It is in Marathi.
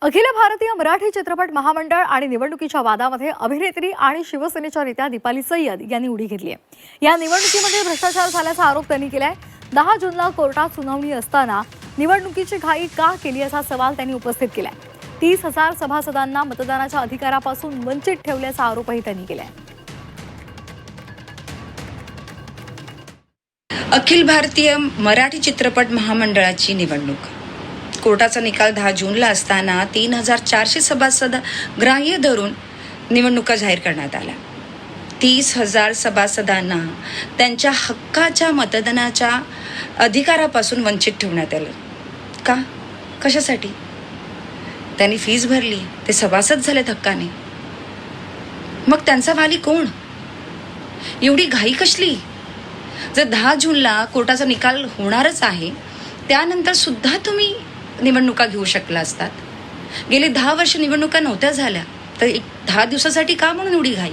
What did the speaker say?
अखिल भारतीय मराठी चित्रपट महामंडळ आणि निवडणुकीच्या वादामध्ये अभिनेत्री आणि शिवसेनेच्या नेत्या दीपाली सय्यद यांनी उडी घेतली आहे। या निवडणुकीमध्ये भ्रष्टाचार झाल्याचा आरोप त्यांनी केलाय। 10 जूनला कोर्टात सुनावणी असताना निवडणुकीची घाई का केली असा सवाल त्यांनी उपस्थित केलाय। 30,000 सभासदांना मतदानाच्या अधिकारापासून वंचित ठेवल्याचा आरोपही त्यांनी केलाय। अखिल भारतीय मराठी चित्रपट महामंडळाची निवडणूक कोर्टाचा निकाल 10 जूनला असताना 3,400 सभासद ग्राह्य धरून निवडणुका जाहीर करण्यात आल्या। 30,000 सभासदांना त्यांच्या हक्काच्या मतदानाच्या अधिकारापासून वंचित ठेवण्यात आलं। का? कशासाठी? त्यांनी फीस भरली, ते सभासद झालेत हक्काने, मग त्यांचा वाली कोण? एवढी घाई कसली? जर 10 जूनला कोर्टाचा निकाल होणारच आहे, त्यानंतर सुद्धा तुम्ही निवडणुका घेऊ शकला असतात। गेले 10 वर्ष निवडणुका नव्हत्या झाल्या, तर 10 दिवसासाठी का म्हणून एवढी घाई?